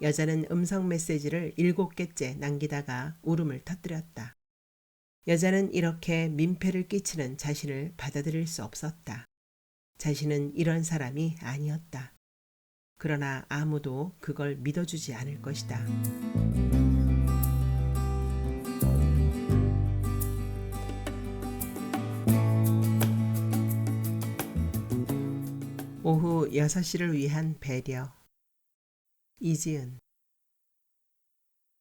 여자는 음성 메시지를 7개째 남기다가 울음을 터뜨렸다. 여자는 이렇게 민폐를 끼치는 자신을 받아들일 수 없었다. 자신은 이런 사람이 아니었다. 그러나 아무도 그걸 믿어주지 않을 것이다. 오후 6시를 위한 배려. 이지은.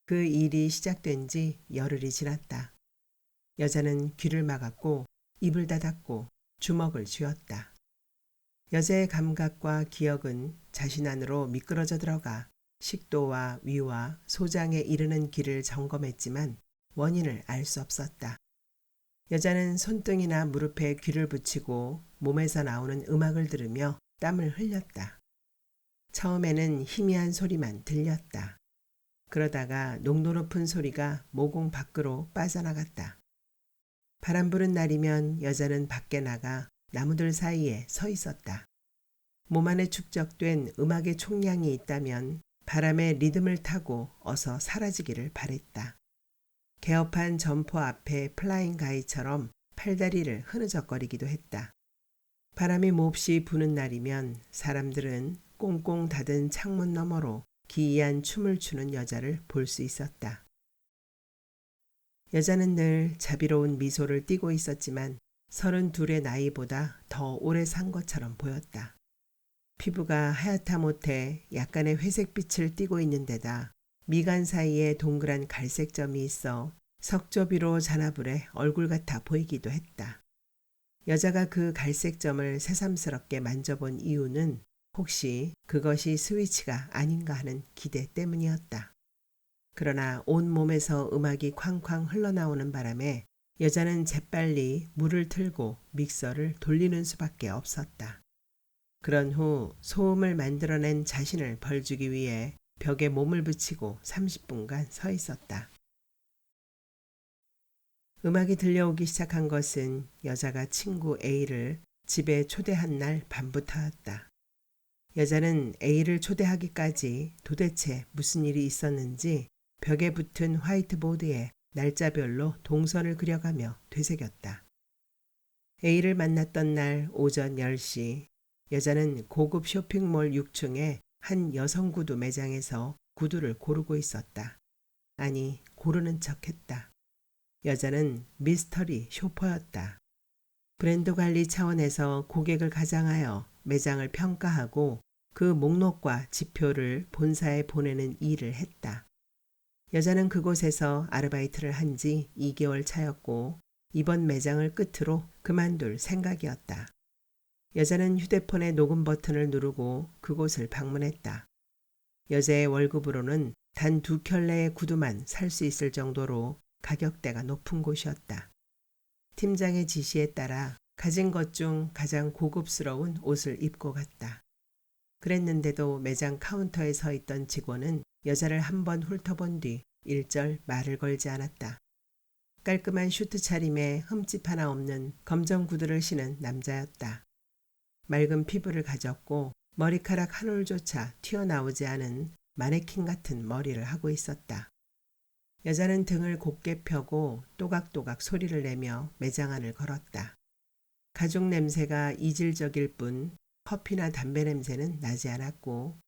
그 일이 시작된 지 열흘이 지났다. 여자는 귀를 막았고 입을 닫았고 주먹을 쥐었다. 여자의 감각과 기억은 자신 안으로 미끄러져 들어가 식도와 위와 소장에 이르는 길을 점검했지만 원인을 알 수 없었다. 여자는 손등이나 무릎에 귀를 붙이고 몸에서 나오는 음악을 들으며 땀을 흘렸다. 처음에는 희미한 소리만 들렸다. 그러다가 농도 높은 소리가 모공 밖으로 빠져나갔다. 바람 부는 날이면 여자는 밖에 나가 나무들 사이에 서 있었다. 몸 안에 축적된 음악의 총량이 있다면 바람의 리듬을 타고 어서 사라지기를 바랬다. 개업한 점포 앞에 플라잉 가이처럼 팔다리를 흐느적거리기도 했다. 바람이 몹시 부는 날이면 사람들은 꽁꽁 닫은 창문 너머로 기이한 춤을 추는 여자를 볼 수 있었다. 여자는 늘 자비로운 미소를 띠고 있었지만 32의 나이보다 더 오래 산 것처럼 보였다. 피부가 하얗다 못해 약간의 회색빛을 띠고 있는 데다 미간 사이에 동그란 갈색점이 있어 석조비로 잔아불에 얼굴 같아 보이기도 했다. 여자가 그 갈색점을 새삼스럽게 만져본 이유는 혹시 그것이 스위치가 아닌가 하는 기대 때문이었다. 그러나 온 몸에서 음악이 쾅쾅 흘러나오는 바람에 여자는 재빨리 물을 틀고 믹서를 돌리는 수밖에 없었다. 그런 후 소음을 만들어낸 자신을 벌주기 위해 벽에 몸을 붙이고 30분간 서 있었다. 음악이 들려오기 시작한 것은 여자가 친구 A를 집에 초대한 날 밤부터였다. 여자는 A를 초대하기까지 도대체 무슨 일이 있었는지 벽에 붙은 화이트보드에 날짜별로 동선을 그려가며 되새겼다. A를 만났던 날 오전 10시 여자는 고급 쇼핑몰 6층의 한 여성 구두 매장에서 구두를 고르고 있었다. 아니, 고르는 척했다. 여자는 미스터리 쇼퍼였다. 브랜드 관리 차원에서 고객을 가장하여 매장을 평가하고 그 목록과 지표를 본사에 보내는 일을 했다. 여자는 그곳에서 아르바이트를 한 지 2개월 차였고 이번 매장을 끝으로 그만둘 생각이었다. 여자는 휴대폰의 녹음 버튼을 누르고 그곳을 방문했다. 여자의 월급으로는 단 2켤레의 구두만 살 수 있을 정도로 가격대가 높은 곳이었다. 팀장의 지시에 따라 가진 것 중 가장 고급스러운 옷을 입고 갔다. 그랬는데도 매장 카운터에 서 있던 직원은 여자를 한번 훑어본 뒤 일절 말을 걸지 않았다. 깔끔한 슈트 차림에 흠집 하나 없는 검정 구두를 신은 남자였다. 맑은 피부를 가졌고 머리카락 한 올조차 튀어나오지 않은 마네킹 같은 머리를 하고 있었다. 여자는 등을 곧게 펴고 또각또각 소리를 내며 매장 안을 걸었다. 가죽 냄새가 이질적일 뿐 커피나 담배 냄새는 나지 않았고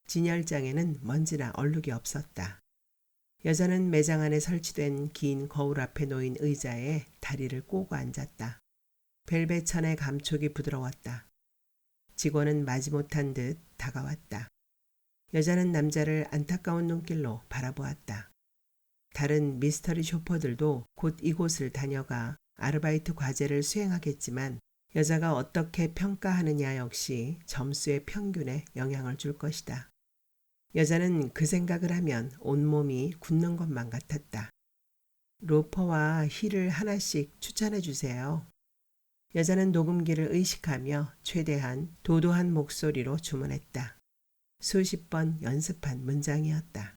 진열장에는 먼지나 얼룩이 없었다. 여자는 매장 안에 설치된 긴 거울 앞에 놓인 의자에 다리를 꼬고 앉았다. 벨벳 천의 감촉이 부드러웠다. 직원은 마지못한 듯 다가왔다. 여자는 남자를 안타까운 눈길로 바라보았다. 다른 미스터리 쇼퍼들도 곧 이곳을 다녀가 아르바이트 과제를 수행하겠지만 여자가 어떻게 평가하느냐 역시 점수의 평균에 영향을 줄 것이다. 여자는 그 생각을 하면 온몸이 굳는 것만 같았다. 로퍼와 힐을 하나씩 추천해 주세요. 여자는 녹음기를 의식하며 최대한 도도한 목소리로 주문했다. 수십 번 연습한 문장이었다.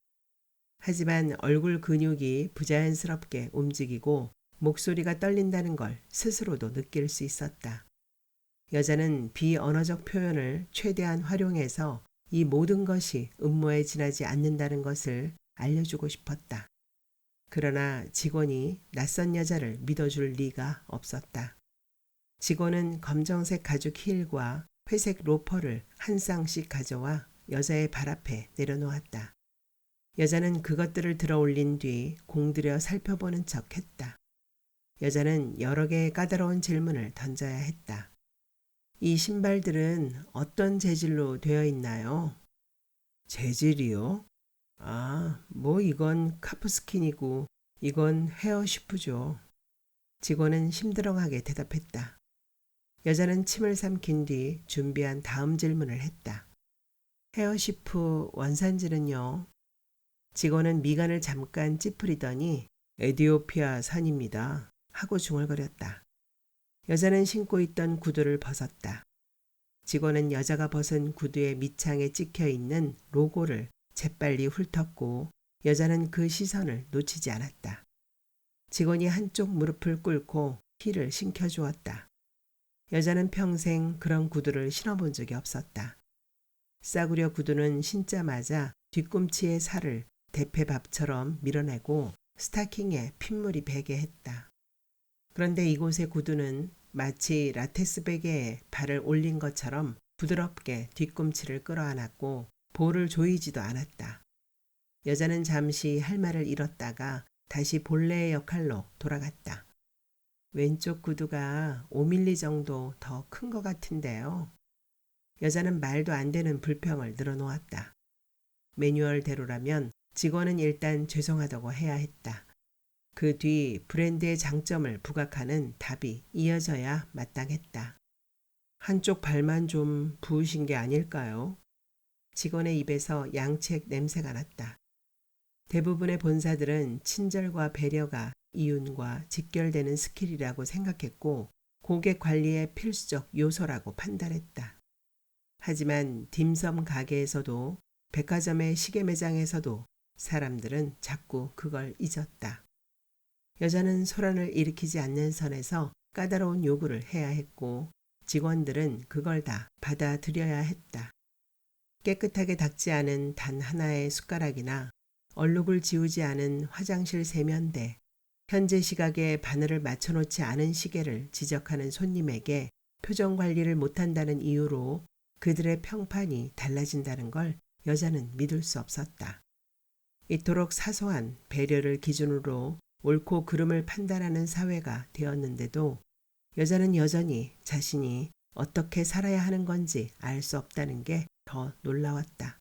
하지만 얼굴 근육이 부자연스럽게 움직이고 목소리가 떨린다는 걸 스스로도 느낄 수 있었다. 여자는 비언어적 표현을 최대한 활용해서 이 모든 것이 음모에 지나지 않는다는 것을 알려주고 싶었다. 그러나 직원이 낯선 여자를 믿어줄 리가 없었다. 직원은 검정색 가죽 힐과 회색 로퍼를 한 쌍씩 가져와 여자의 발 앞에 내려놓았다. 여자는 그것들을 들어 올린 뒤 공들여 살펴보는 척 했다. 여자는 여러 개의 까다로운 질문을 던져야 했다. 이 신발들은 어떤 재질로 되어 있나요? 재질이요? 뭐 이건 카프스킨이고 이건 헤어시프죠. 직원은 심드렁하게 대답했다. 여자는 침을 삼킨 뒤 준비한 다음 질문을 했다. 헤어시프 원산지는요? 직원은 미간을 잠깐 찌푸리더니 에디오피아 산입니다. 하고 중얼거렸다. 여자는 신고 있던 구두를 벗었다. 직원은 여자가 벗은 구두의 밑창에 찍혀 있는 로고를 재빨리 훑었고 여자는 그 시선을 놓치지 않았다. 직원이 한쪽 무릎을 꿇고 힐을 신겨주었다. 여자는 평생 그런 구두를 신어본 적이 없었다. 싸구려 구두는 신자마자 뒤꿈치의 살을 대패밥처럼 밀어내고 스타킹에 핏물이 배게 했다. 그런데 이곳의 구두는 마치 라테스 베개에 발을 올린 것처럼 부드럽게 뒤꿈치를 끌어안았고 볼을 조이지도 않았다. 여자는 잠시 할 말을 잃었다가 다시 본래의 역할로 돌아갔다. 왼쪽 구두가 5mm 정도 더 큰 것 같은데요. 여자는 말도 안 되는 불평을 늘어놓았다. 매뉴얼대로라면 직원은 일단 죄송하다고 해야 했다. 그 뒤 브랜드의 장점을 부각하는 답이 이어져야 마땅했다. 한쪽 발만 좀 부으신 게 아닐까요? 직원의 입에서 양책 냄새가 났다. 대부분의 본사들은 친절과 배려가 이윤과 직결되는 스킬이라고 생각했고 고객 관리의 필수적 요소라고 판단했다. 하지만 딤섬 가게에서도 백화점의 시계 매장에서도 사람들은 자꾸 그걸 잊었다. 여자는 소란을 일으키지 않는 선에서 까다로운 요구를 해야 했고 직원들은 그걸 다 받아들여야 했다. 깨끗하게 닦지 않은 단 하나의 숟가락이나 얼룩을 지우지 않은 화장실 세면대, 현재 시각에 바늘을 맞춰놓지 않은 시계를 지적하는 손님에게 표정 관리를 못한다는 이유로 그들의 평판이 달라진다는 걸 여자는 믿을 수 없었다. 이토록 사소한 배려를 기준으로 옳고 그름을 판단하는 사회가 되었는데도 여자는 여전히 자신이 어떻게 살아야 하는 건지 알 수 없다는 게 더 놀라웠다.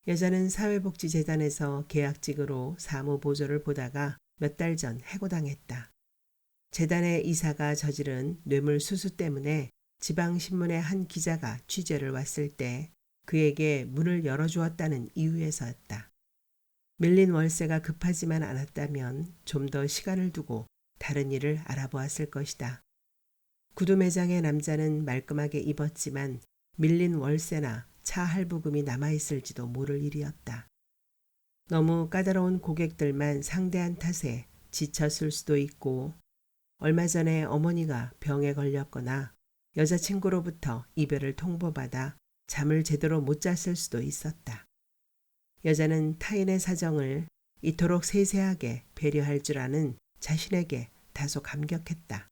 여자는 사회복지재단에서 계약직으로 사무보조를 보다가 몇 달 전 해고당했다. 재단의 이사가 저지른 뇌물수수 때문에 지방신문의 한 기자가 취재를 왔을 때 그에게 문을 열어주었다는 이유에서였다. 밀린 월세가 급하지만 않았다면 좀 더 시간을 두고 다른 일을 알아보았을 것이다. 구두 매장의 남자는 말끔하게 입었지만 밀린 월세나 차 할부금이 남아있을지도 모를 일이었다. 너무 까다로운 고객들만 상대한 탓에 지쳤을 수도 있고 얼마 전에 어머니가 병에 걸렸거나 여자친구로부터 이별을 통보받아 잠을 제대로 못 잤을 수도 있었다. 여자는 타인의 사정을 이토록 세세하게 배려할 줄 아는 자신에게 다소 감격했다.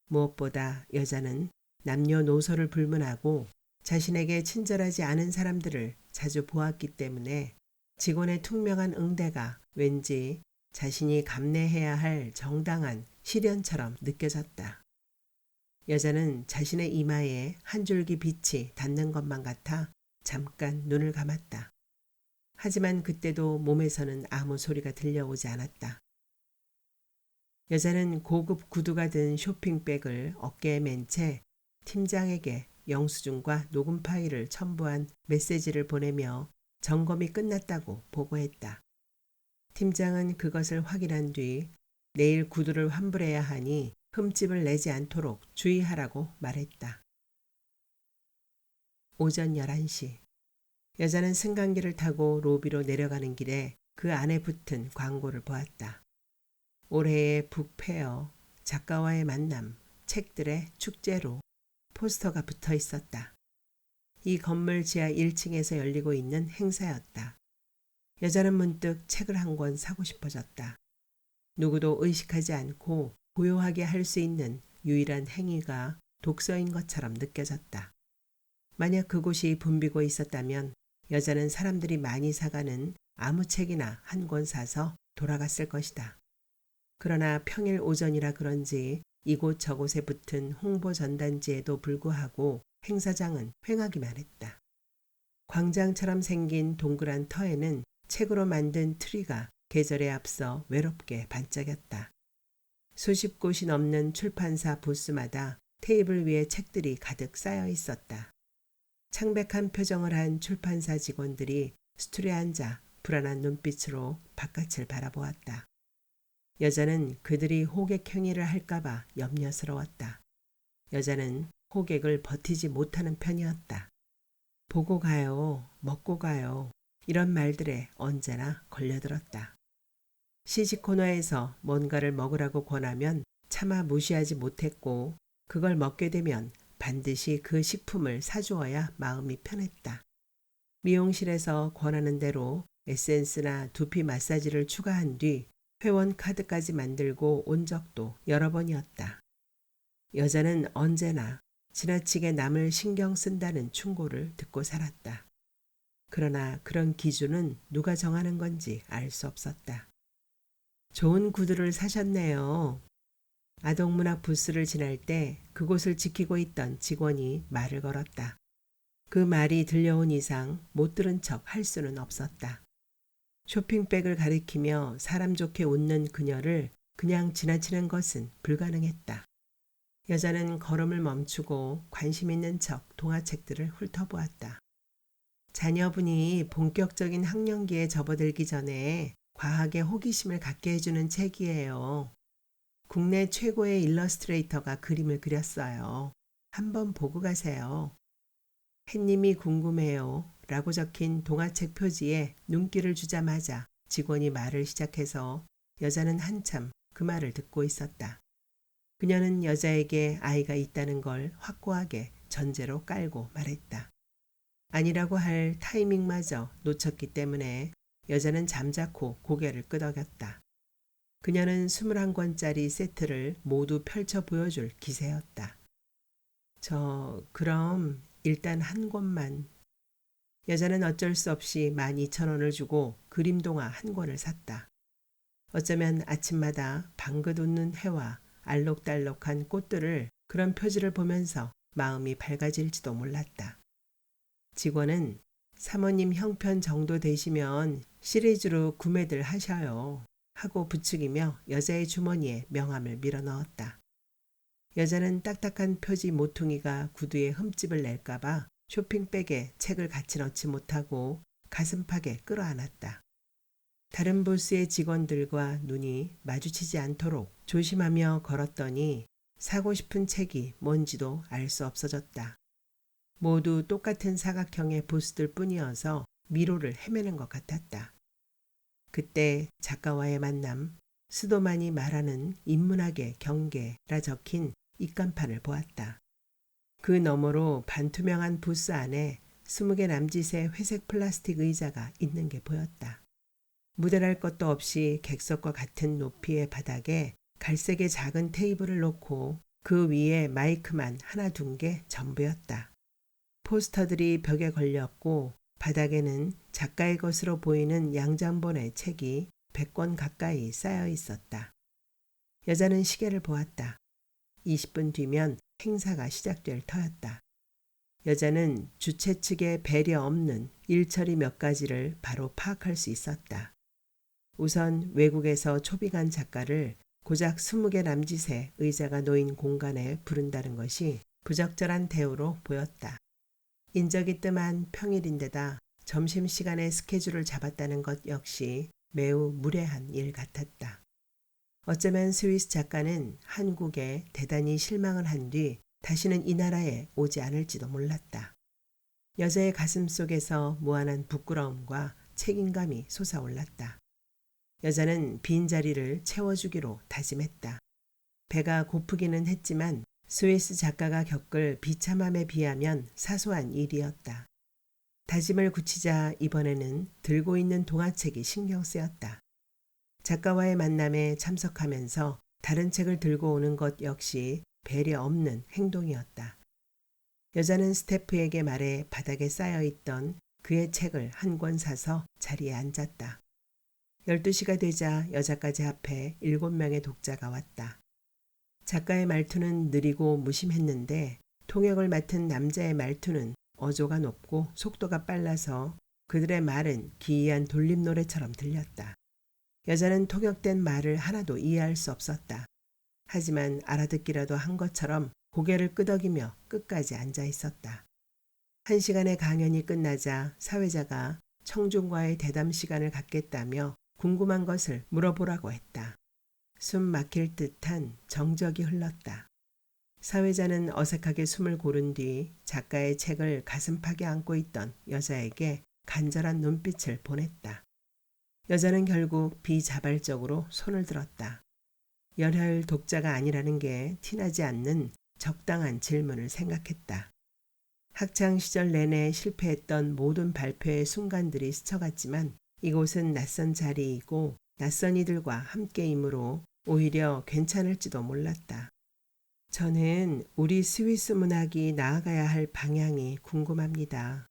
무엇보다 여자는 남녀노소를 불문하고 자신에게 친절하지 않은 사람들을 자주 보았기 때문에 직원의 퉁명한 응대가 왠지 자신이 감내해야 할 정당한 시련처럼 느껴졌다. 여자는 자신의 이마에 한 줄기 빛이 닿는 것만 같아 잠깐 눈을 감았다. 하지만 그때도 몸에서는 아무 소리가 들려오지 않았다. 여자는 고급 구두가 든 쇼핑백을 어깨에 맨 채 팀장에게 영수증과 녹음 파일을 첨부한 메시지를 보내며 점검이 끝났다고 보고했다. 팀장은 그것을 확인한 뒤 내일 구두를 환불해야 하니 흠집을 내지 않도록 주의하라고 말했다. 오전 11시. 여자는 승강기를 타고 로비로 내려가는 길에 그 안에 붙은 광고를 보았다. 올해의 북페어, 작가와의 만남, 책들의 축제로 포스터가 붙어 있었다. 이 건물 지하 1층에서 열리고 있는 행사였다. 여자는 문득 책을 한 권 사고 싶어졌다. 누구도 의식하지 않고 고요하게 할 수 있는 유일한 행위가 독서인 것처럼 느껴졌다. 만약 그곳이 붐비고 있었다면 여자는 사람들이 많이 사가는 아무 책이나 한 권 사서 돌아갔을 것이다. 그러나 평일 오전이라 그런지 이곳 저곳에 붙은 홍보 전단지에도 불구하고 행사장은 휑하기만 했다. 광장처럼 생긴 동그란 터에는 책으로 만든 트리가 계절에 앞서 외롭게 반짝였다. 수십 곳이 넘는 출판사 부스마다 테이블 위에 책들이 가득 쌓여 있었다. 창백한 표정을 한 출판사 직원들이 스툴에 앉아 불안한 눈빛으로 바깥을 바라보았다. 여자는 그들이 호객 행위를 할까봐 염려스러웠다. 여자는 호객을 버티지 못하는 편이었다. 보고 가요, 먹고 가요, 이런 말들에 언제나 걸려들었다. 시식 코너에서 뭔가를 먹으라고 권하면 차마 무시하지 못했고 그걸 먹게 되면 반드시 그 식품을 사주어야 마음이 편했다. 미용실에서 권하는 대로 에센스나 두피 마사지를 추가한 뒤 회원 카드까지 만들고 온 적도 여러 번이었다. 여자는 언제나 지나치게 남을 신경 쓴다는 충고를 듣고 살았다. 그러나 그런 기준은 누가 정하는 건지 알 수 없었다. 좋은 구두를 사셨네요. 아동문학 부스를 지날 때 그곳을 지키고 있던 직원이 말을 걸었다. 그 말이 들려온 이상 못 들은 척 할 수는 없었다. 쇼핑백을 가리키며 사람 좋게 웃는 그녀를 그냥 지나치는 것은 불가능했다. 여자는 걸음을 멈추고 관심 있는 척 동화책들을 훑어보았다. 자녀분이 본격적인 학령기에 접어들기 전에 과학에 호기심을 갖게 해주는 책이에요. 국내 최고의 일러스트레이터가 그림을 그렸어요. 한번 보고 가세요. 햇님이 궁금해요. 라고 적힌 동화책 표지에 눈길을 주자마자 직원이 말을 시작해서 여자는 한참 그 말을 듣고 있었다. 그녀는 여자에게 아이가 있다는 걸 확고하게 전제로 깔고 말했다. 아니라고 할 타이밍마저 놓쳤기 때문에 여자는 잠자코 고개를 끄덕였다. 그녀는 21권짜리 세트를 모두 펼쳐 보여줄 기세였다. 그럼 일단 한 권만. 여자는 어쩔 수 없이 12,000원을 주고 그림동화 한 권을 샀다. 어쩌면 아침마다 방긋 웃는 해와 알록달록한 꽃들을 그런 표지를 보면서 마음이 밝아질지도 몰랐다. 직원은 사모님 형편 정도 되시면 시리즈로 구매들 하셔요. 하고 부추기며 여자의 주머니에 명함을 밀어 넣었다. 여자는 딱딱한 표지 모퉁이가 구두에 흠집을 낼까봐 쇼핑백에 책을 같이 넣지 못하고 가슴팍에 끌어안았다. 다른 부스의 직원들과 눈이 마주치지 않도록 조심하며 걸었더니 사고 싶은 책이 뭔지도 알 수 없어졌다. 모두 똑같은 사각형의 부스들 뿐이어서 미로를 헤매는 것 같았다. 그때 작가와의 만남, 스도만이 말하는 인문학의 경계라 적힌 입간판을 보았다. 그 너머로 반투명한 부스 안에 20개 남짓의 회색 플라스틱 의자가 있는 게 보였다. 무대랄 것도 없이 객석과 같은 높이의 바닥에 갈색의 작은 테이블을 놓고 그 위에 마이크만 하나 둔 게 전부였다. 포스터들이 벽에 걸렸고 바닥에는 작가의 것으로 보이는 양장본의 책이 100권 가까이 쌓여 있었다. 여자는 시계를 보았다. 20분 뒤면 행사가 시작될 터였다. 여자는 주최 측의 배려 없는 일처리 몇 가지를 바로 파악할 수 있었다. 우선 외국에서 초빙한 작가를 고작 20개 남짓의 의자가 놓인 공간에 부른다는 것이 부적절한 대우로 보였다. 인적이 뜸한 평일인데다 점심시간에 스케줄을 잡았다는 것 역시 매우 무례한 일 같았다. 어쩌면 스위스 작가는 한국에 대단히 실망을 한 뒤 다시는 이 나라에 오지 않을지도 몰랐다. 여자의 가슴 속에서 무한한 부끄러움과 책임감이 솟아올랐다. 여자는 빈자리를 채워주기로 다짐했다. 배가 고프기는 했지만 스위스 작가가 겪을 비참함에 비하면 사소한 일이었다. 다짐을 굳히자 이번에는 들고 있는 동화책이 신경 쓰였다. 작가와의 만남에 참석하면서 다른 책을 들고 오는 것 역시 배려 없는 행동이었다. 여자는 스태프에게 말해 바닥에 쌓여있던 그의 책을 한 권 사서 자리에 앉았다. 12시가 되자 여자까지 합해 7명의 독자가 왔다. 작가의 말투는 느리고 무심했는데 통역을 맡은 남자의 말투는 어조가 높고 속도가 빨라서 그들의 말은 기이한 돌림노래처럼 들렸다. 여자는 통역된 말을 하나도 이해할 수 없었다. 하지만 알아듣기라도 한 것처럼 고개를 끄덕이며 끝까지 앉아 있었다. 1시간의 강연이 끝나자 사회자가 청중과의 대담 시간을 갖겠다며 궁금한 것을 물어보라고 했다. 숨 막힐 듯한 정적이 흘렀다. 사회자는 어색하게 숨을 고른 뒤 작가의 책을 가슴팍에 안고 있던 여자에게 간절한 눈빛을 보냈다. 여자는 결국 비자발적으로 손을 들었다. 열혈 독자가 아니라는 게 티나지 않는 적당한 질문을 생각했다. 학창시절 내내 실패했던 모든 발표의 순간들이 스쳐갔지만 이곳은 낯선 자리이고 낯선 이들과 함께이므로 오히려 괜찮을지도 몰랐다. 저는 우리 스위스 문학이 나아가야 할 방향이 궁금합니다.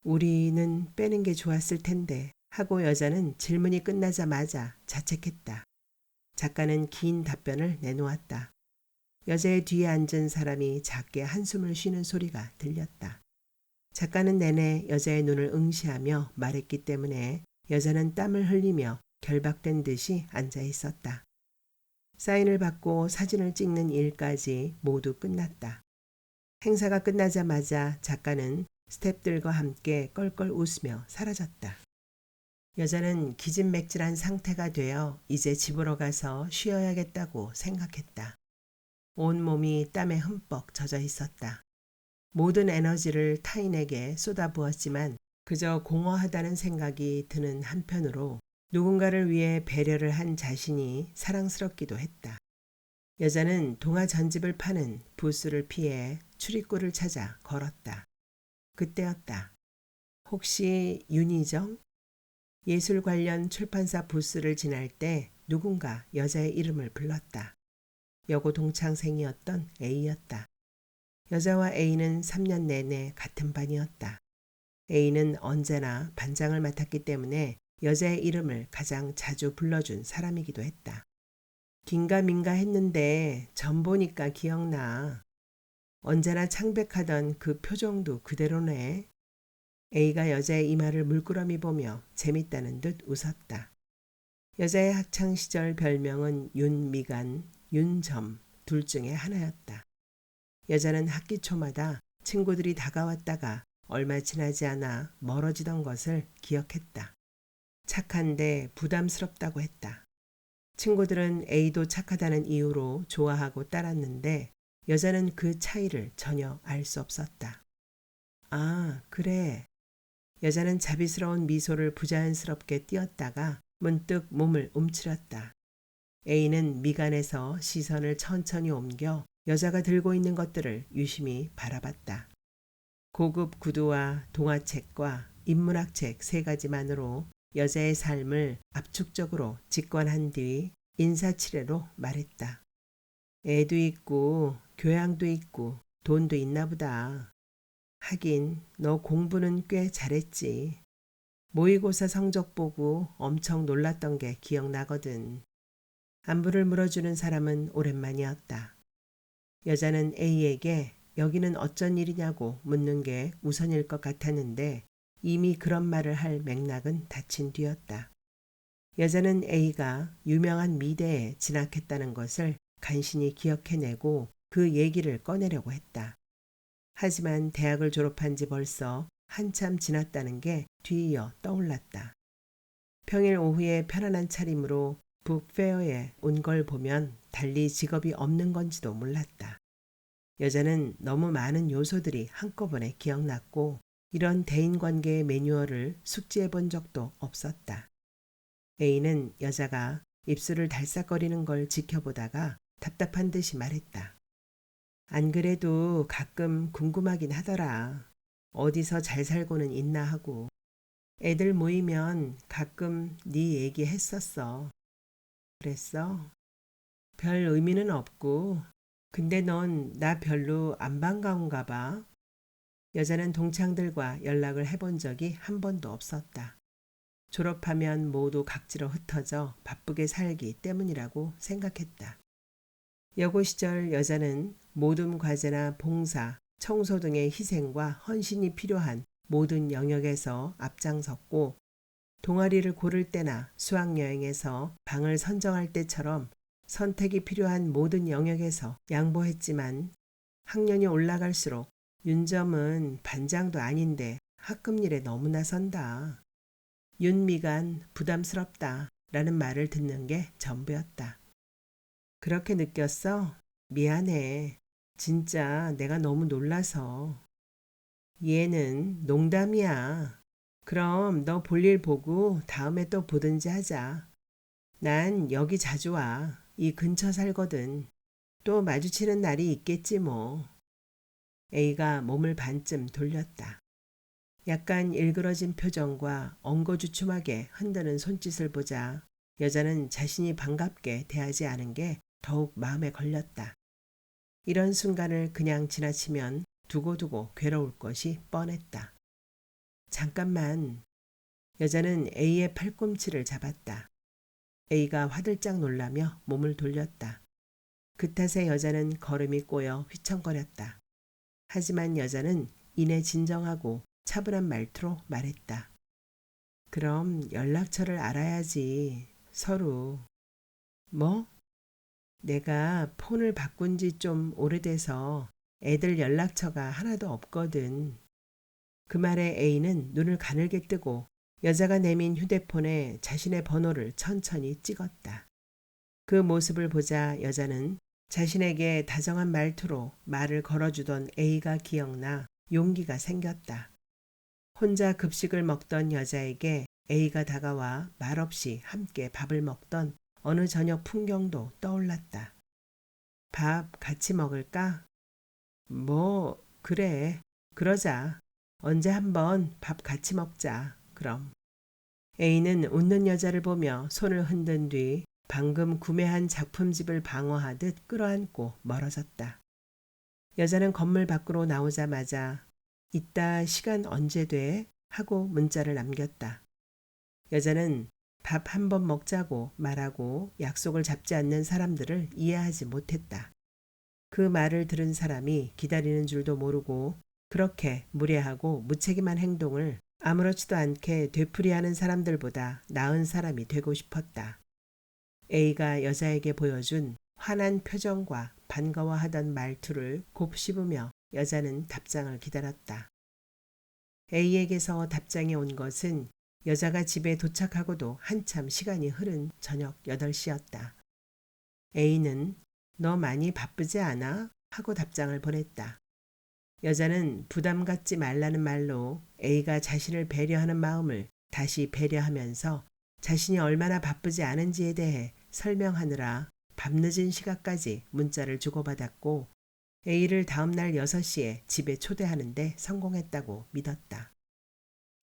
우리는 빼는 게 좋았을 텐데 하고 여자는 질문이 끝나자마자 자책했다. 작가는 긴 답변을 내놓았다. 여자의 뒤에 앉은 사람이 작게 한숨을 쉬는 소리가 들렸다. 작가는 내내 여자의 눈을 응시하며 말했기 때문에 여자는 땀을 흘리며 결박된 듯이 앉아 있었다. 사인을 받고 사진을 찍는 일까지 모두 끝났다. 행사가 끝나자마자 작가는 스태프들과 함께 껄껄 웃으며 사라졌다. 여자는 기진맥진한 상태가 되어 이제 집으로 가서 쉬어야겠다고 생각했다. 온몸이 땀에 흠뻑 젖어 있었다. 모든 에너지를 타인에게 쏟아부었지만 그저 공허하다는 생각이 드는 한편으로 누군가를 위해 배려를 한 자신이 사랑스럽기도 했다. 여자는 동화 전집을 파는 부스를 피해 출입구를 찾아 걸었다. 그때였다. 혹시 윤희정? 예술 관련 출판사 부스를 지날 때 누군가 여자의 이름을 불렀다. 여고 동창생이었던 A였다. 여자와 A는 3년 내내 같은 반이었다. A는 언제나 반장을 맡았기 때문에 여자의 이름을 가장 자주 불러준 사람이기도 했다. 긴가민가 했는데 전 보니까 기억나. 언제나 창백하던 그 표정도 그대로네. A가 여자의 이마를 물끄러미 보며 재밌다는 듯 웃었다. 여자의 학창시절 별명은 윤미간, 윤점 둘 중에 하나였다. 여자는 학기 초마다 친구들이 다가왔다가 얼마 지나지 않아 멀어지던 것을 기억했다. 착한데 부담스럽다고 했다. 친구들은 A도 착하다는 이유로 좋아하고 따랐는데 여자는 그 차이를 전혀 알 수 없었다. 아, 그래. 여자는 자비스러운 미소를 부자연스럽게 띄었다가 문득 몸을 움츠렸다. A는 미간에서 시선을 천천히 옮겨 여자가 들고 있는 것들을 유심히 바라봤다. 고급 구두와 동화책과 인문학책 3가지만으로 여자의 삶을 압축적으로 직관한 뒤 인사치레로 말했다. 애도 있고 교양도 있고 돈도 있나 보다. 하긴 너 공부는 꽤 잘했지. 모의고사 성적 보고 엄청 놀랐던 게 기억나거든. 안부를 물어주는 사람은 오랜만이었다. 여자는 A에게 여기는 어쩐 일이냐고 묻는 게 우선일 것 같았는데 이미 그런 말을 할 맥락은 닫힌 뒤였다. 여자는 A가 유명한 미대에 진학했다는 것을 간신히 기억해내고 그 얘기를 꺼내려고 했다. 하지만 대학을 졸업한 지 벌써 한참 지났다는 게 뒤이어 떠올랐다. 평일 오후에 편안한 차림으로 북페어에 온 걸 보면 달리 직업이 없는 건지도 몰랐다. 여자는 너무 많은 요소들이 한꺼번에 기억났고 이런 대인관계의 매뉴얼을 숙지해 본 적도 없었다. A는 여자가 입술을 달싹거리는 걸 지켜보다가 답답한 듯이 말했다. 안 그래도 가끔 궁금하긴 하더라. 어디서 잘 살고는 있나 하고. 애들 모이면 가끔 네 얘기 했었어. 그랬어? 별 의미는 없고. 근데 넌 나 별로 안 반가운가 봐. 여자는 동창들과 연락을 해본 적이 한 번도 없었다. 졸업하면 모두 각지로 흩어져 바쁘게 살기 때문이라고 생각했다. 여고 시절 여자는 모든 과제나 봉사, 청소 등의 희생과 헌신이 필요한 모든 영역에서 앞장섰고 동아리를 고를 때나 수학여행에서 방을 선정할 때처럼 선택이 필요한 모든 영역에서 양보했지만 학년이 올라갈수록 윤점은 반장도 아닌데 학급 일에 너무나 선다. 윤미간 부담스럽다 라는 말을 듣는 게 전부였다. 그렇게 느꼈어? 미안해. 진짜 내가 너무 놀라서. 얘는 농담이야. 그럼 너 볼일 보고 다음에 또 보든지 하자. 난 여기 자주 와. 이 근처 살거든. 또 마주치는 날이 있겠지 뭐. A가 몸을 반쯤 돌렸다. 약간 일그러진 표정과 엉거주춤하게 흔드는 손짓을 보자 여자는 자신이 반갑게 대하지 않은 게 더욱 마음에 걸렸다. 이런 순간을 그냥 지나치면 두고두고 괴로울 것이 뻔했다. 잠깐만. 여자는 A의 팔꿈치를 잡았다. A가 화들짝 놀라며 몸을 돌렸다. 그 탓에 여자는 걸음이 꼬여 휘청거렸다. 하지만 여자는 이내 진정하고 차분한 말투로 말했다. 그럼 연락처를 알아야지. 서로. 뭐? 내가 폰을 바꾼 지 좀 오래돼서 애들 연락처가 하나도 없거든. 그 말에 A는 눈을 가늘게 뜨고 여자가 내민 휴대폰에 자신의 번호를 천천히 찍었다. 그 모습을 보자 여자는 자신에게 다정한 말투로 말을 걸어주던 A가 기억나 용기가 생겼다. 혼자 급식을 먹던 여자에게 A가 다가와 말없이 함께 밥을 먹던 어느 저녁 풍경도 떠올랐다. 밥 같이 먹을까? 뭐, 그래. 그러자. 언제 한번 밥 같이 먹자. 그럼. A는 웃는 여자를 보며 손을 흔든 뒤 방금 구매한 작품집을 방어하듯 끌어안고 멀어졌다. 여자는 건물 밖으로 나오자마자 이따 시간 언제 돼? 하고 문자를 남겼다. 여자는 밥 한 번 먹자고 말하고 약속을 잡지 않는 사람들을 이해하지 못했다. 그 말을 들은 사람이 기다리는 줄도 모르고 그렇게 무례하고 무책임한 행동을 아무렇지도 않게 되풀이하는 사람들보다 나은 사람이 되고 싶었다. A가 여자에게 보여준 환한 표정과 반가워하던 말투를 곱씹으며 여자는 답장을 기다렸다. A에게서 답장이 온 것은 여자가 집에 도착하고도 한참 시간이 흐른 저녁 8시였다. A는 너 많이 바쁘지 않아? 하고 답장을 보냈다. 여자는 부담 갖지 말라는 말로 A가 자신을 배려하는 마음을 다시 배려하면서 자신이 얼마나 바쁘지 않은지에 대해 설명하느라 밤늦은 시각까지 문자를 주고받았고 A를 다음날 6시에 집에 초대하는데 성공했다고 믿었다.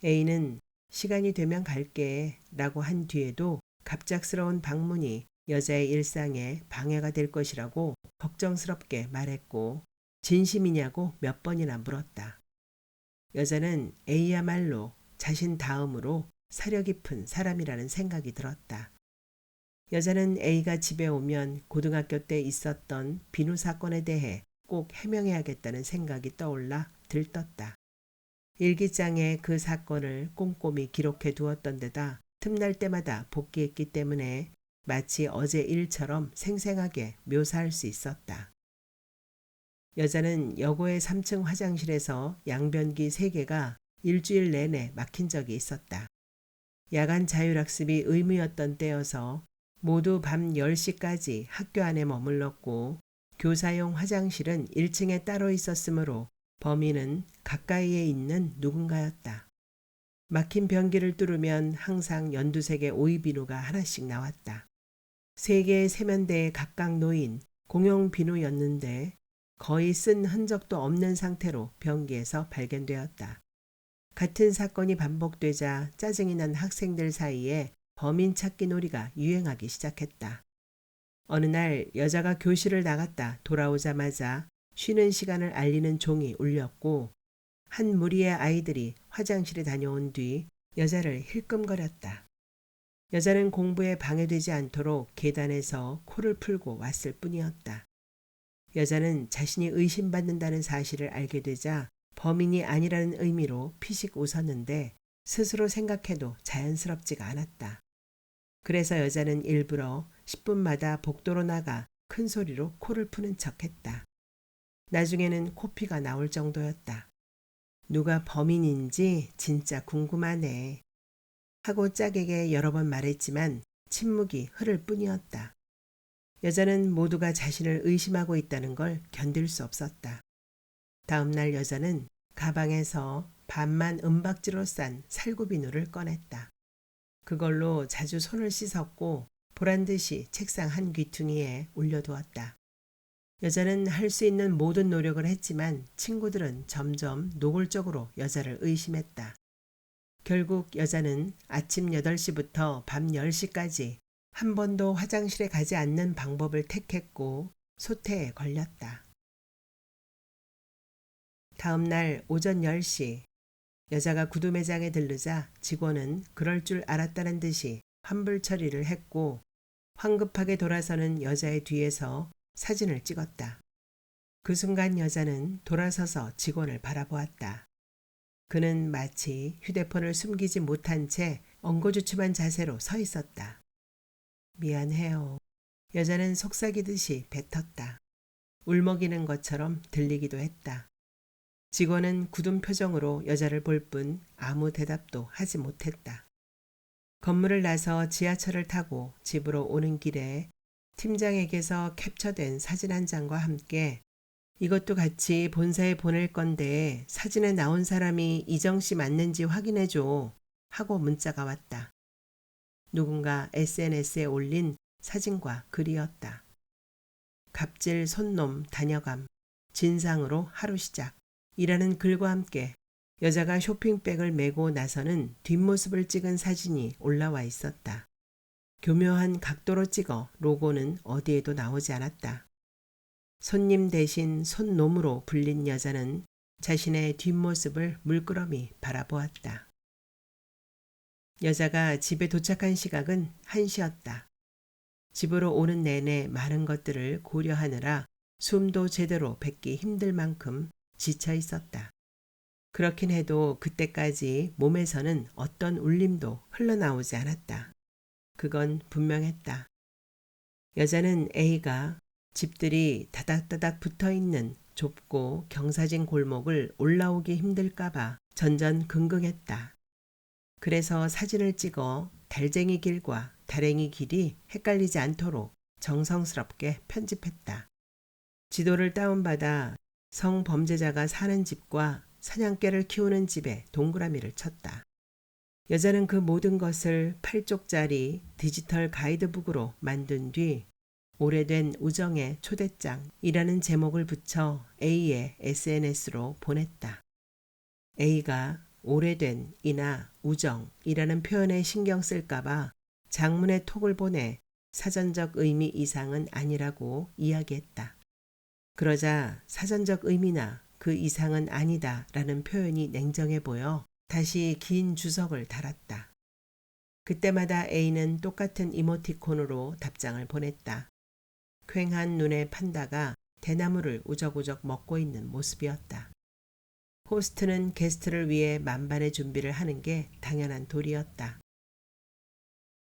A는 시간이 되면 갈게 라고 한 뒤에도 갑작스러운 방문이 여자의 일상에 방해가 될 것이라고 걱정스럽게 말했고 진심이냐고 몇 번이나 물었다. 여자는 A야말로 자신 다음으로 사려 깊은 사람이라는 생각이 들었다. 여자는 A가 집에 오면 고등학교 때 있었던 비누 사건에 대해 꼭 해명해야겠다는 생각이 떠올라 들떴다. 일기장에 그 사건을 꼼꼼히 기록해 두었던 데다 틈날 때마다 복기했기 때문에 마치 어제 일처럼 생생하게 묘사할 수 있었다. 여자는 여고의 3층 화장실에서 양변기 3개가 일주일 내내 막힌 적이 있었다. 야간 자율학습이 의무였던 때여서 모두 밤 10시까지 학교 안에 머물렀고 교사용 화장실은 1층에 따로 있었으므로 범인은 가까이에 있는 누군가였다. 막힌 변기를 뚫으면 항상 연두색의 오이비누가 하나씩 나왔다. 3개의 세면대에 각각 놓인 공용 비누였는데 거의 쓴 흔적도 없는 상태로 변기에서 발견되었다. 같은 사건이 반복되자 짜증이 난 학생들 사이에 범인 찾기 놀이가 유행하기 시작했다. 어느 날 여자가 교실을 나갔다 돌아오자마자 쉬는 시간을 알리는 종이 울렸고 한 무리의 아이들이 화장실에 다녀온 뒤 여자를 힐끔거렸다. 여자는 공부에 방해되지 않도록 계단에서 코를 풀고 왔을 뿐이었다. 여자는 자신이 의심받는다는 사실을 알게 되자 범인이 아니라는 의미로 피식 웃었는데 스스로 생각해도 자연스럽지가 않았다. 그래서 여자는 일부러 10분마다 복도로 나가 큰 소리로 코를 푸는 척했다. 나중에는 코피가 나올 정도였다. 누가 범인인지 진짜 궁금하네. 하고 짝에게 여러 번 말했지만 침묵이 흐를 뿐이었다. 여자는 모두가 자신을 의심하고 있다는 걸 견딜 수 없었다. 다음 날 여자는 가방에서 반만 은박지로 싼 살구비누를 꺼냈다. 그걸로 자주 손을 씻었고 보란듯이 책상 한 귀퉁이에 올려두었다. 여자는 할 수 있는 모든 노력을 했지만 친구들은 점점 노골적으로 여자를 의심했다. 결국 여자는 아침 8시부터 밤 10시까지 한 번도 화장실에 가지 않는 방법을 택했고 소태에 걸렸다. 다음 날 오전 10시 여자가 구두 매장에 들르자 직원은 그럴 줄 알았다는 듯이 환불 처리를 했고 황급하게 돌아서는 여자의 뒤에서 사진을 찍었다. 그 순간 여자는 돌아서서 직원을 바라보았다. 그는 마치 휴대폰을 숨기지 못한 채 엉거주춤한 자세로 서 있었다. 미안해요. 여자는 속삭이듯이 뱉었다. 울먹이는 것처럼 들리기도 했다. 직원은 굳은 표정으로 여자를 볼 뿐 아무 대답도 하지 못했다. 건물을 나서 지하철을 타고 집으로 오는 길에 팀장에게서 캡처된 사진 한 장과 함께 이것도 같이 본사에 보낼 건데 사진에 나온 사람이 이정 씨 맞는지 확인해줘 하고 문자가 왔다. 누군가 SNS에 올린 사진과 글이었다. 갑질 손놈 다녀감 진상으로 하루 시작 이라는 글과 함께 여자가 쇼핑백을 메고 나서는 뒷모습을 찍은 사진이 올라와 있었다. 교묘한 각도로 찍어 로고는 어디에도 나오지 않았다. 손님 대신 손놈으로 불린 여자는 자신의 뒷모습을 물끄러미 바라보았다. 여자가 집에 도착한 시각은 1시였다. 집으로 오는 내내 많은 것들을 고려하느라 숨도 제대로 뱉기 힘들 만큼 지쳐 있었다. 그렇긴 해도 그때까지 몸에서는 어떤 울림도 흘러나오지 않았다. 그건 분명했다. 여자는 A가 집들이 다닥다닥 붙어있는 좁고 경사진 골목을 올라오기 힘들까봐 전전긍긍했다. 그래서 사진을 찍어 달쟁이 길과 다랭이 길이 헷갈리지 않도록 정성스럽게 편집했다. 지도를 다운받아 성범죄자가 사는 집과 사냥개를 키우는 집에 동그라미를 쳤다. 여자는 그 모든 것을 8쪽짜리 디지털 가이드북으로 만든 뒤 오래된 우정의 초대장이라는 제목을 붙여 A의 SNS로 보냈다. A가 오래된 이나 우정이라는 표현에 신경 쓸까봐 장문의 톡을 보내 사전적 의미 이상은 아니라고 이야기했다. 그러자 사전적 의미나 그 이상은 아니다 라는 표현이 냉정해 보여 다시 긴 주석을 달았다. 그때마다 A는 똑같은 이모티콘으로 답장을 보냈다. 퀭한 눈의 판다가 대나무를 우적우적 먹고 있는 모습이었다. 호스트는 게스트를 위해 만반의 준비를 하는 게 당연한 도리였다.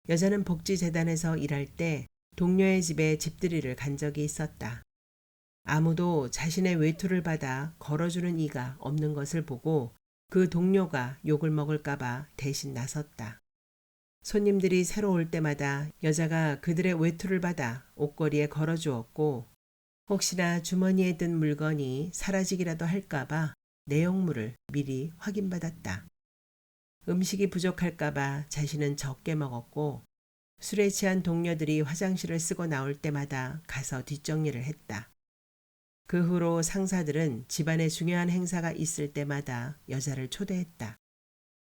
여자는 복지재단에서 일할 때 동료의 집에 집들이를 간 적이 있었다. 아무도 자신의 외투를 받아 걸어주는 이가 없는 것을 보고 그 동료가 욕을 먹을까봐 대신 나섰다. 손님들이 새로 올 때마다 여자가 그들의 외투를 받아 옷걸이에 걸어주었고 혹시나 주머니에 든 물건이 사라지기라도 할까봐 내용물을 미리 확인받았다. 음식이 부족할까봐 자신은 적게 먹었고 술에 취한 동료들이 화장실을 쓰고 나올 때마다 가서 뒷정리를 했다. 그 후로 상사들은 집안에 중요한 행사가 있을 때마다 여자를 초대했다.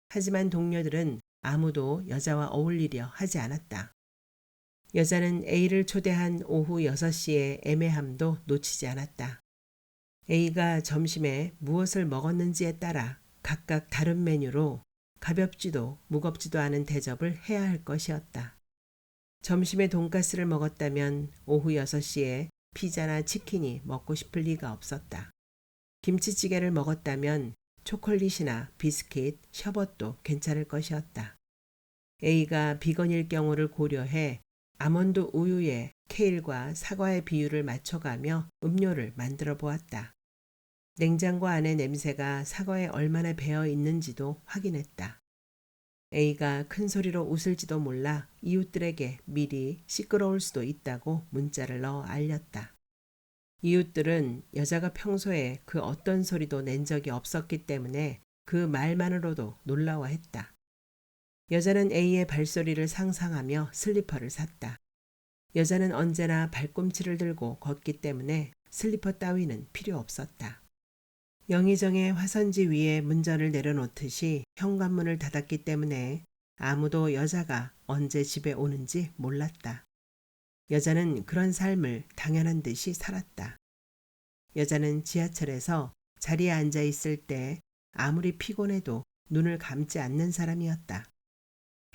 하지만 동료들은 아무도 여자와 어울리려 하지 않았다. 여자는 A를 초대한 오후 6시의 애매함도 놓치지 않았다. A가 점심에 무엇을 먹었는지에 따라 각각 다른 메뉴로 가볍지도 무겁지도 않은 대접을 해야 할 것이었다. 점심에 돈가스를 먹었다면 오후 6시에 피자나 치킨이 먹고 싶을 리가 없었다. 김치찌개를 먹었다면 초콜릿이나 비스킷, 셔벗도 괜찮을 것이었다. A가 비건일 경우를 고려해 아몬드 우유에 케일과 사과의 비율을 맞춰가며 음료를 만들어 보았다. 냉장고 안의 냄새가 사과에 얼마나 배어 있는지도 확인했다. A가 큰 소리로 웃을지도 몰라 이웃들에게 미리 시끄러울 수도 있다고 문자를 넣어 알렸다. 이웃들은 여자가 평소에 그 어떤 소리도 낸 적이 없었기 때문에 그 말만으로도 놀라워했다. 여자는 A의 발소리를 상상하며 슬리퍼를 샀다. 여자는 언제나 발꿈치를 들고 걷기 때문에 슬리퍼 따위는 필요 없었다. 영의정의 화선지 위에 문전을 내려놓듯이 현관문을 닫았기 때문에 아무도 여자가 언제 집에 오는지 몰랐다. 여자는 그런 삶을 당연한 듯이 살았다. 여자는 지하철에서 자리에 앉아 있을 때 아무리 피곤해도 눈을 감지 않는 사람이었다.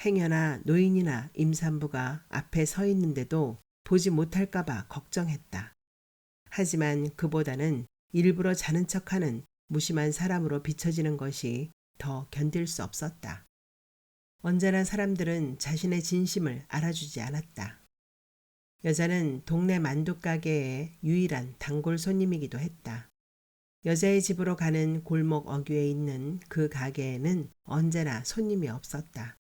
행여나 노인이나 임산부가 앞에 서 있는데도 보지 못할까봐 걱정했다. 하지만 그보다는 일부러 자는 척하는 무심한 사람으로 비춰지는 것이 더 견딜 수 없었다. 언제나 사람들은 자신의 진심을 알아주지 않았다. 여자는 동네 만두 가게의 유일한 단골 손님이기도 했다. 여자의 집으로 가는 골목 어귀에 있는 그 가게에는 언제나 손님이 없었다.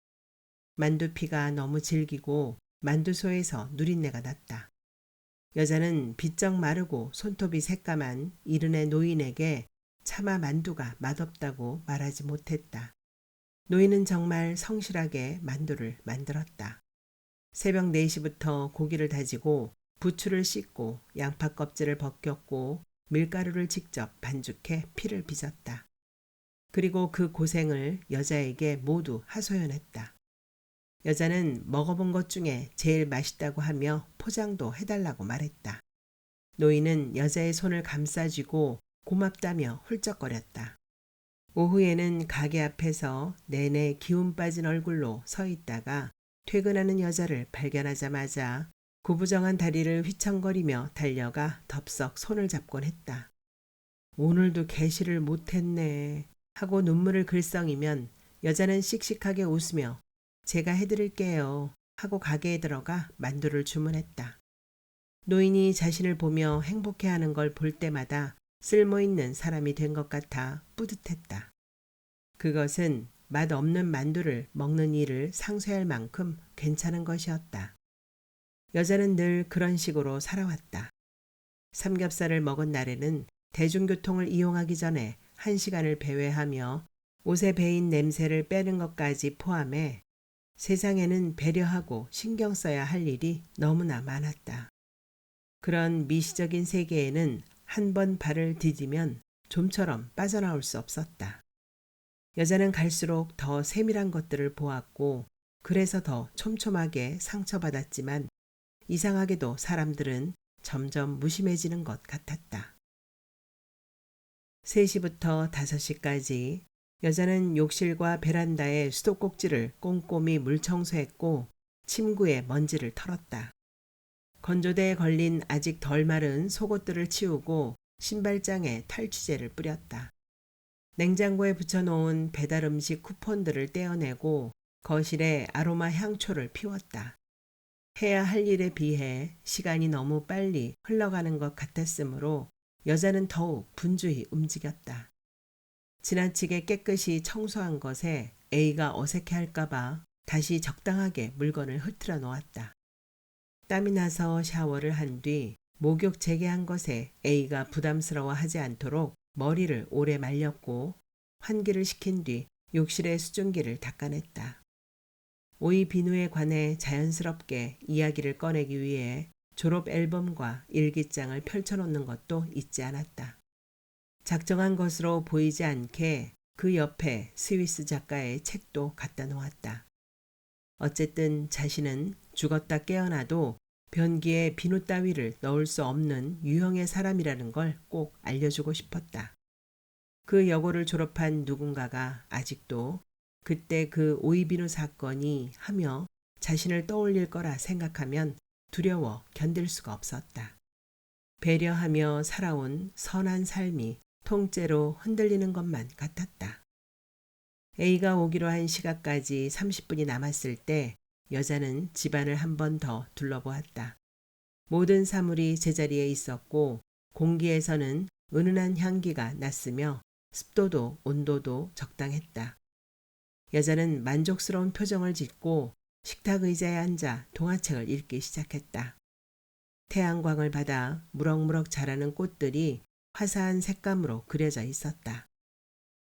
만두피가 너무 질기고 만두소에서 누린내가 났다. 여자는 비쩍 마르고 손톱이 새까만 이른의 노인에게 차마 만두가 맛없다고 말하지 못했다. 노인은 정말 성실하게 만두를 만들었다. 새벽 4시부터 고기를 다지고 부추를 씻고 양파 껍질을 벗겼고 밀가루를 직접 반죽해 피를 빚었다. 그리고 그 고생을 여자에게 모두 하소연했다. 여자는 먹어본 것 중에 제일 맛있다고 하며 포장도 해달라고 말했다. 노인은 여자의 손을 감싸쥐고 고맙다며 훌쩍거렸다. 오후에는 가게 앞에서 내내 기운 빠진 얼굴로 서 있다가 퇴근하는 여자를 발견하자마자 구부정한 다리를 휘청거리며 달려가 덥석 손을 잡곤 했다. 오늘도 개시를 못했네 하고 눈물을 글썽이면 여자는 씩씩하게 웃으며 제가 해드릴게요 하고 가게에 들어가 만두를 주문했다. 노인이 자신을 보며 행복해하는 걸 볼 때마다 쓸모있는 사람이 된 것 같아 뿌듯했다. 그것은 맛없는 만두를 먹는 일을 상쇄할 만큼 괜찮은 것이었다. 여자는 늘 그런 식으로 살아왔다. 삼겹살을 먹은 날에는 대중교통을 이용하기 전에 1시간을 배회하며 옷에 배인 냄새를 빼는 것까지 포함해 세상에는 배려하고 신경 써야 할 일이 너무나 많았다. 그런 미시적인 세계에는 한 번 발을 디디면 좀처럼 빠져나올 수 없었다. 여자는 갈수록 더 세밀한 것들을 보았고 그래서 더 촘촘하게 상처받았지만 이상하게도 사람들은 점점 무심해지는 것 같았다. 3시부터 5시까지 여자는 욕실과 베란다의 수도꼭지를 꼼꼼히 물청소했고 침구에 먼지를 털었다. 건조대에 걸린 아직 덜 마른 속옷들을 치우고 신발장에 탈취제를 뿌렸다. 냉장고에 붙여놓은 배달 음식 쿠폰들을 떼어내고 거실에 아로마 향초를 피웠다. 해야 할 일에 비해 시간이 너무 빨리 흘러가는 것 같았으므로 여자는 더욱 분주히 움직였다. 지나치게 깨끗이 청소한 것에 A가 어색해할까봐 다시 적당하게 물건을 흐트러 놓았다. 땀이 나서 샤워를 한 뒤 목욕 재개한 것에 A가 부담스러워하지 않도록 머리를 오래 말렸고 환기를 시킨 뒤 욕실의 수증기를 닦아냈다. 오이 비누에 관해 자연스럽게 이야기를 꺼내기 위해 졸업 앨범과 일기장을 펼쳐놓는 것도 잊지 않았다. 작정한 것으로 보이지 않게 그 옆에 스위스 작가의 책도 갖다 놓았다. 어쨌든 자신은 죽었다 깨어나도 변기에 비누 따위를 넣을 수 없는 유형의 사람이라는 걸 꼭 알려주고 싶었다. 그 여고를 졸업한 누군가가 아직도 그때 그 오이비누 사건이 하며 자신을 떠올릴 거라 생각하면 두려워 견딜 수가 없었다. 배려하며 살아온 선한 삶이 통째로 흔들리는 것만 같았다. A가 오기로 한 시각까지 30분이 남았을 때 여자는 집안을 한 번 더 둘러보았다. 모든 사물이 제자리에 있었고 공기에서는 은은한 향기가 났으며 습도도 온도도 적당했다. 여자는 만족스러운 표정을 짓고 식탁 의자에 앉아 동화책을 읽기 시작했다. 태양광을 받아 무럭무럭 자라는 꽃들이 화사한 색감으로 그려져 있었다.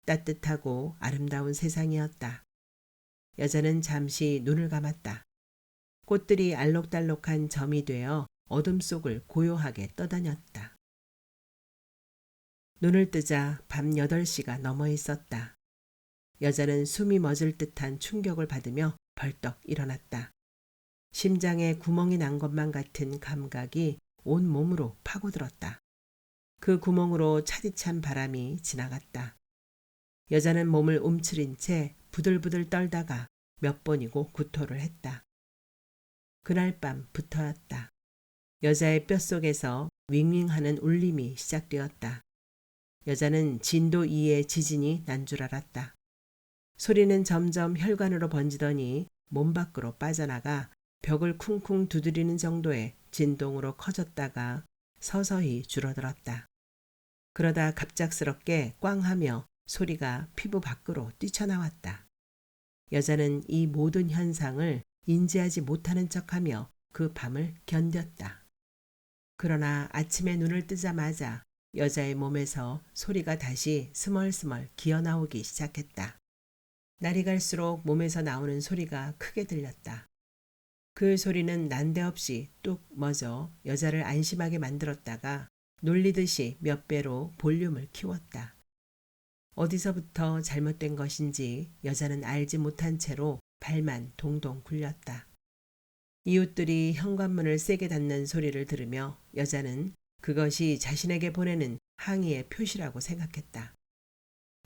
따뜻하고 아름다운 세상이었다. 여자는 잠시 눈을 감았다. 꽃들이 알록달록한 점이 되어 어둠 속을 고요하게 떠다녔다. 눈을 뜨자 밤 8시가 넘어 있었다. 여자는 숨이 멎을 듯한 충격을 받으며 벌떡 일어났다. 심장에 구멍이 난 것만 같은 감각이 온 몸으로 파고들었다. 그 구멍으로 차디찬 바람이 지나갔다. 여자는 몸을 움츠린 채 부들부들 떨다가 몇 번이고 구토를 했다. 그날 밤부터였다. 여자의 뼛속에서 윙윙하는 울림이 시작되었다. 여자는 진도 2의 지진이 난 줄 알았다. 소리는 점점 혈관으로 번지더니 몸 밖으로 빠져나가 벽을 쿵쿵 두드리는 정도의 진동으로 커졌다가 서서히 줄어들었다. 그러다 갑작스럽게 꽝하며 소리가 피부 밖으로 뛰쳐나왔다. 여자는 이 모든 현상을 인지하지 못하는 척하며 그 밤을 견뎠다. 그러나 아침에 눈을 뜨자마자 여자의 몸에서 소리가 다시 스멀스멀 기어나오기 시작했다. 날이 갈수록 몸에서 나오는 소리가 크게 들렸다. 그 소리는 난데없이 뚝 멎어 여자를 안심하게 만들었다가 놀리듯이 몇 배로 볼륨을 키웠다. 어디서부터 잘못된 것인지 여자는 알지 못한 채로 발만 동동 굴렸다. 이웃들이 현관문을 세게 닫는 소리를 들으며 여자는 그것이 자신에게 보내는 항의의 표시라고 생각했다.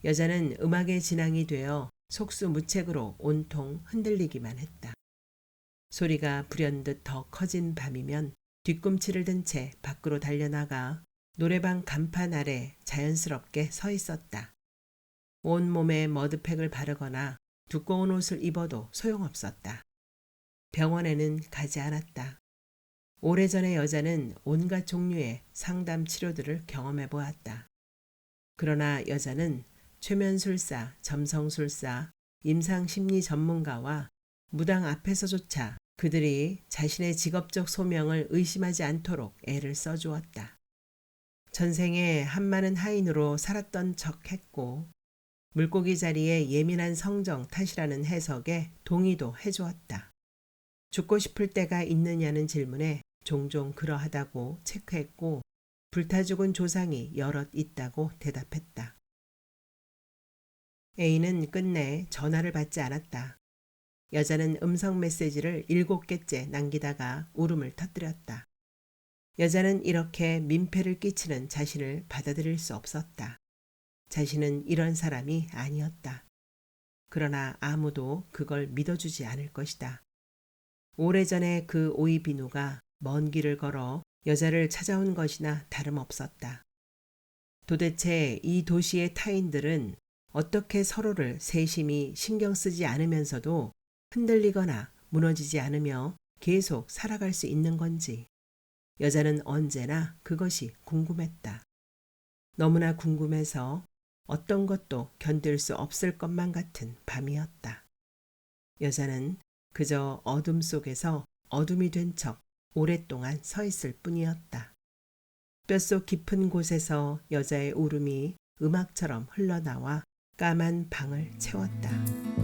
여자는 음악의 진앙이 되어 속수무책으로 온통 흔들리기만 했다. 소리가 불현듯 더 커진 밤이면 뒤꿈치를 든 채 밖으로 달려나가 노래방 간판 아래 자연스럽게 서 있었다. 온몸에 머드팩을 바르거나 두꺼운 옷을 입어도 소용없었다. 병원에는 가지 않았다. 오래전에 여자는 온갖 종류의 상담 치료들을 경험해 보았다. 그러나 여자는 최면술사, 점성술사, 임상심리 전문가와 무당 앞에서조차 그들이 자신의 직업적 소명을 의심하지 않도록 애를 써주었다. 전생에 한많은 하인으로 살았던 척했고 물고기 자리에 예민한 성정 탓이라는 해석에 동의도 해주었다. 죽고 싶을 때가 있느냐는 질문에 종종 그러하다고 체크했고 불타 죽은 조상이 여럿 있다고 대답했다. A는 끝내 전화를 받지 않았다. 여자는 음성 메시지를 7개째 남기다가 울음을 터뜨렸다. 여자는 이렇게 민폐를 끼치는 자신을 받아들일 수 없었다. 자신은 이런 사람이 아니었다. 그러나 아무도 그걸 믿어주지 않을 것이다. 오래전에 그 오이비누가 먼 길을 걸어 여자를 찾아온 것이나 다름없었다. 도대체 이 도시의 타인들은 어떻게 서로를 세심히 신경 쓰지 않으면서도 흔들리거나 무너지지 않으며 계속 살아갈 수 있는 건지 여자는 언제나 그것이 궁금했다. 너무나 궁금해서 어떤 것도 견딜 수 없을 것만 같은 밤이었다. 여자는 그저 어둠 속에서 어둠이 된 척 오랫동안 서 있을 뿐이었다. 뼛속 깊은 곳에서 여자의 울음이 음악처럼 흘러나와 까만 방을 채웠다.